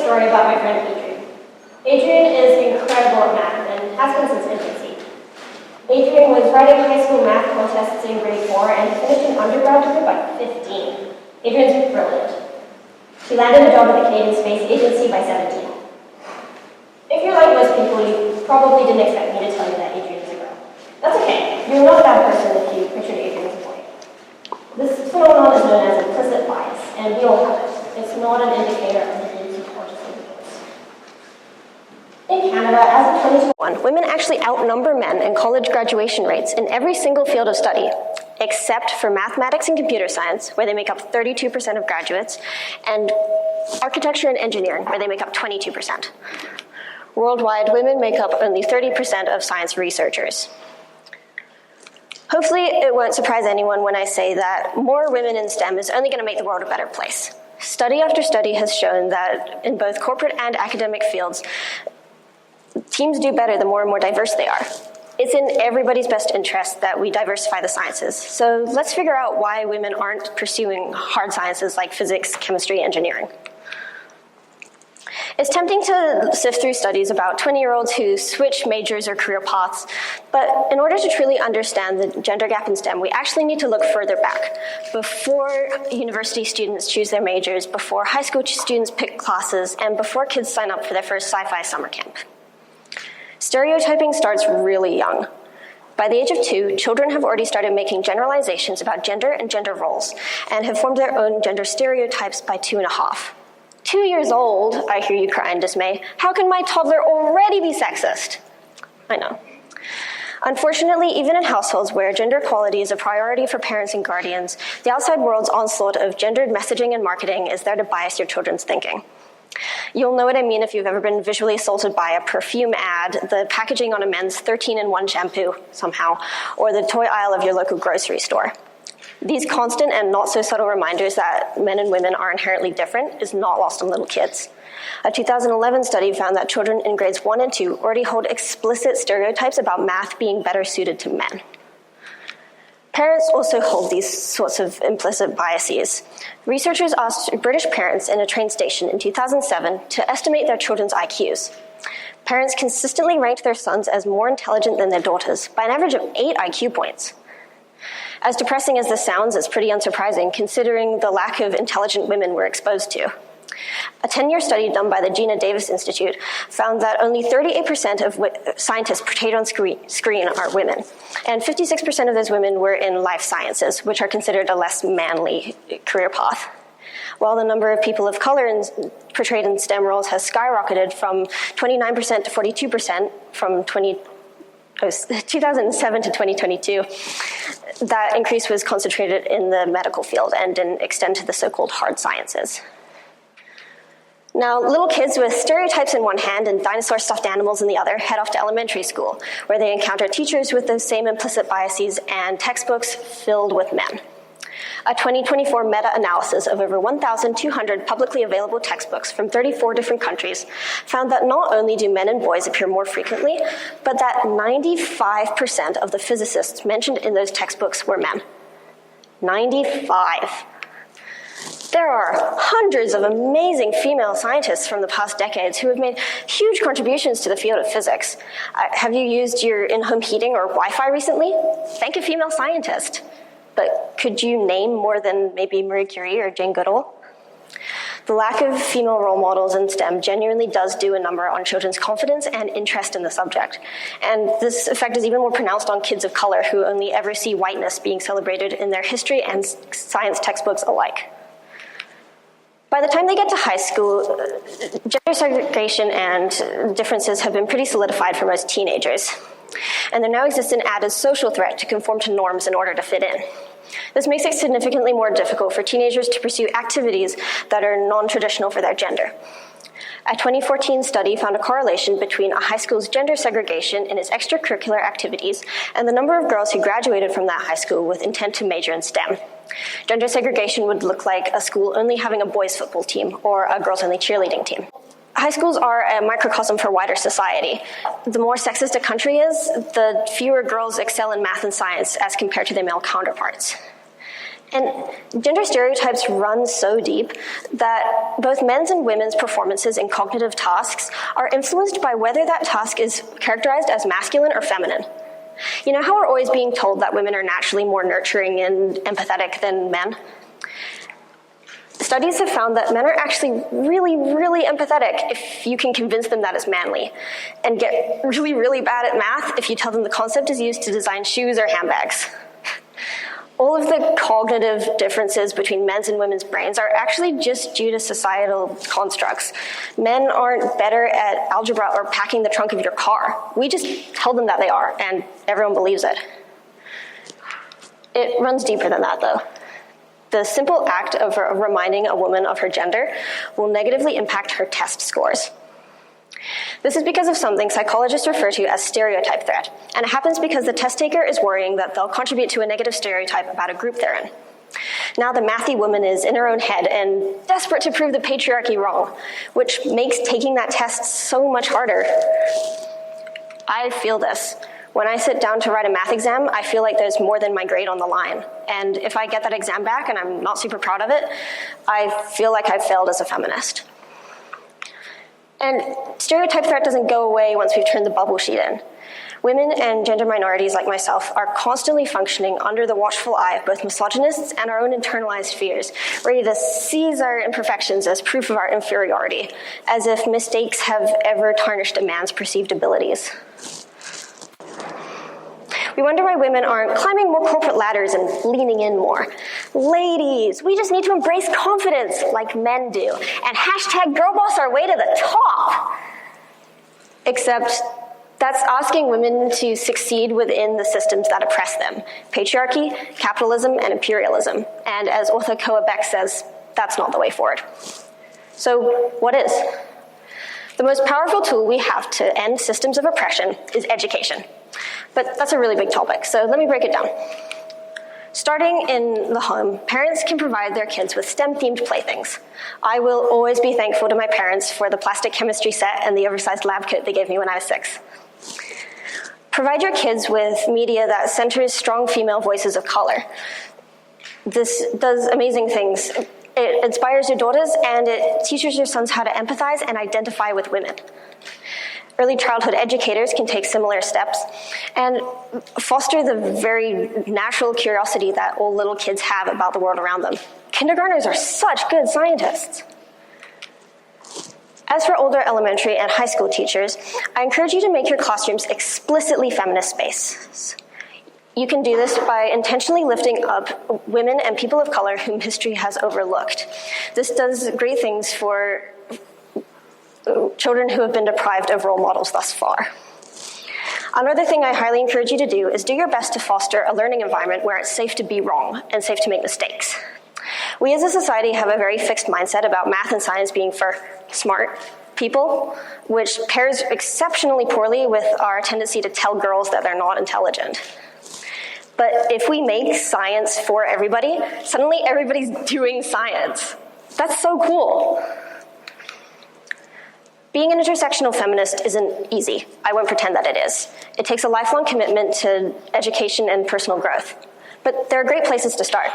story about my friend Adrian. Adrian is incredible at math and has been since infancy. Adrian was writing high school math contests in grade 4 and finished an undergrad degree by 15. Adrian's brilliant. She landed a job at the Canadian Space Agency by 17. If you're like most people, you probably didn't expect me to tell you that Adrian is a girl. That's okay. You're not a bad person if you pictured Adrian as a boy. This phenomenon is known as implicit bias, and we all have it. It's not an indicator of the views you consciously propose. In Canada, as of 2021, women actually outnumber men in college graduation rates in every single field of study, except for mathematics and computer science, where they make up 32% of graduates, and architecture and engineering, where they make up 22%. Worldwide, women make up only 30% of science researchers. Hopefully, it won't surprise anyone when I say that more women in STEM is only going to make the world a better place. Study after study has shown that in both corporate and academic fields, teams do better the more and more diverse they are. It's in everybody's best interest that we diversify the sciences. So let's figure out why women aren't pursuing hard sciences like physics, chemistry, engineering. It's tempting to sift through studies about 20-year-olds who switch majors or career paths, but in order to truly understand the gender gap in STEM, we actually need to look further back, before university students choose their majors, before high school students pick classes, and before kids sign up for their first sci-fi summer camp. Stereotyping starts really young. By the age of 2, children have already started making generalizations about gender and gender roles, and have formed their own gender stereotypes by 2.5. 2 years old, I hear you cry in dismay. How can my toddler already be sexist? I know. Unfortunately, even in households where gender equality is a priority for parents and guardians, the outside world's onslaught of gendered messaging and marketing is there to bias your children's thinking. You'll know what I mean if you've ever been visually assaulted by a perfume ad, the packaging on a men's 13-in-1 shampoo, somehow, or the toy aisle of your local grocery store. These constant and not so subtle reminders that men and women are inherently different is not lost on little kids. A 2011 study found that children in grades 1 and 2 already hold explicit stereotypes about math being better suited to men. Parents also hold these sorts of implicit biases. Researchers asked British parents in a train station in 2007 to estimate their children's IQs. Parents consistently ranked their sons as more intelligent than their daughters by an average of 8 IQ points. As depressing as this sounds, it's pretty unsurprising considering the lack of intelligent women we're exposed to. A 10-year study done by the Gina Davis Institute found that only 38% of scientists portrayed on screen are women, and 56% of those women were in life sciences, which are considered a less manly career path. While the number of people of color portrayed in STEM roles has skyrocketed from 29% to 42% from 2007 to 2022, that increase was concentrated in the medical field and didn't extend to the so-called hard sciences. Now, little kids with stereotypes in one hand and dinosaur stuffed animals in the other head off to elementary school, where they encounter teachers with those same implicit biases and textbooks filled with men. A 2024 meta-analysis of over 1,200 publicly available textbooks from 34 different countries found that not only do men and boys appear more frequently, but that 95% of the physicists mentioned in those textbooks were men. 95. There are hundreds of amazing female scientists from the past decades who have made huge contributions to the field of physics. Have you used your in-home heating or Wi-Fi recently? Thank a female scientist. But could you name more than maybe Marie Curie or Jane Goodall? The lack of female role models in STEM genuinely does do a number on children's confidence and interest in the subject. And this effect is even more pronounced on kids of color who only ever see whiteness being celebrated in their history and science textbooks alike. By the time they get to high school, gender segregation and differences have been pretty solidified for most teenagers. And there now exists an added social threat to conform to norms in order to fit in. This makes it significantly more difficult for teenagers to pursue activities that are non-traditional for their gender. A 2014 study found a correlation between a high school's gender segregation in its extracurricular activities and the number of girls who graduated from that high school with intent to major in STEM. Gender segregation would look like a school only having a boys' football team or a girls-only cheerleading team. High schools are a microcosm for wider society. The more sexist a country is, the fewer girls excel in math and science as compared to their male counterparts. And gender stereotypes run so deep that both men's and women's performances in cognitive tasks are influenced by whether that task is characterized as masculine or feminine. You know how we're always being told that women are naturally more nurturing and empathetic than men? Studies have found that men are actually really, really empathetic if you can convince them that it's manly, and get really, really bad at math if you tell them the concept is used to design shoes or handbags. All of the cognitive differences between men's and women's brains are actually just due to societal constructs. Men aren't better at algebra or packing the trunk of your car. We just tell them that they are, and everyone believes it. It runs deeper than that, though. The simple act of reminding a woman of her gender will negatively impact her test scores. This is because of something psychologists refer to as stereotype threat, and it happens because the test taker is worrying that they'll contribute to a negative stereotype about a group they're in. Now the mathy woman is in her own head and desperate to prove the patriarchy wrong, which makes taking that test so much harder. I feel this. When I sit down to write a math exam, I feel like there's more than my grade on the line. And if I get that exam back and I'm not super proud of it, I feel like I've failed as a feminist. And stereotype threat doesn't go away once we've turned the bubble sheet in. Women and gender minorities like myself are constantly functioning under the watchful eye of both misogynists and our own internalized fears, ready to seize our imperfections as proof of our inferiority, as if mistakes have ever tarnished a man's perceived abilities. We wonder why women aren't climbing more corporate ladders and leaning in more. Ladies, we just need to embrace confidence like men do, and hashtag girl boss our way to the top. Except that's asking women to succeed within the systems that oppress them: patriarchy, capitalism, and imperialism. And as author Koa Beck says, that's not the way forward. So what is? The most powerful tool we have to end systems of oppression is education. But that's a really big topic, so let me break it down. Starting in the home, parents can provide their kids with STEM-themed playthings. I will always be thankful to my parents for the plastic chemistry set and the oversized lab coat they gave me when I was 6. Provide your kids with media that centers strong female voices of color. This does amazing things. It inspires your daughters, and it teaches your sons how to empathize and identify with women. Early childhood educators can take similar steps and foster the very natural curiosity that all little kids have about the world around them. Kindergartners are such good scientists. As for older elementary and high school teachers, I encourage you to make your classrooms explicitly feminist spaces. You can do this by intentionally lifting up women and people of color whom history has overlooked. This does great things for children who have been deprived of role models thus far. Another thing I highly encourage you to do is do your best to foster a learning environment where it's safe to be wrong and safe to make mistakes. We as a society have a very fixed mindset about math and science being for smart people, which pairs exceptionally poorly with our tendency to tell girls that they're not intelligent. But if we make science for everybody, suddenly everybody's doing science. That's so cool. Being an intersectional feminist isn't easy. I won't pretend that it is. It takes a lifelong commitment to education and personal growth. But there are great places to start.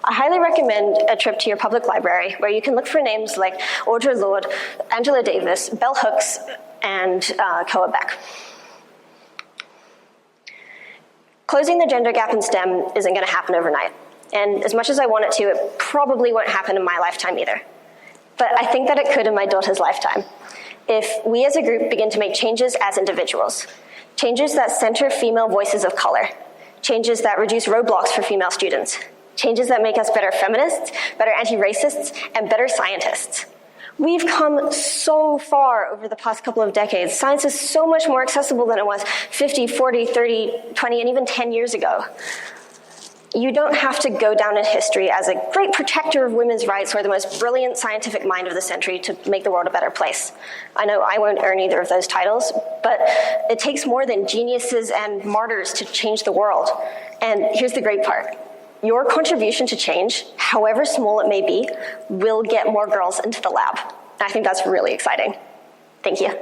I highly recommend a trip to your public library where you can look for names like Audre Lorde, Angela Davis, Bell Hooks, and Koa Beck. Closing the gender gap in STEM isn't going to happen overnight. And as much as I want it to, it probably won't happen in my lifetime either. But I think that it could in my daughter's lifetime. If we as a group begin to make changes as individuals, changes that center female voices of color, changes that reduce roadblocks for female students, changes that make us better feminists, better anti-racists, and better scientists. We've come so far over the past couple of decades. Science is so much more accessible than it was 50, 40, 30, 20, and even 10 years ago. You don't have to go down in history as a great protector of women's rights or the most brilliant scientific mind of the century to make the world a better place. I know I won't earn either of those titles, but it takes more than geniuses and martyrs to change the world. And here's the great part. Your contribution to change, however small it may be, will get more girls into the lab. And I think that's really exciting. Thank you.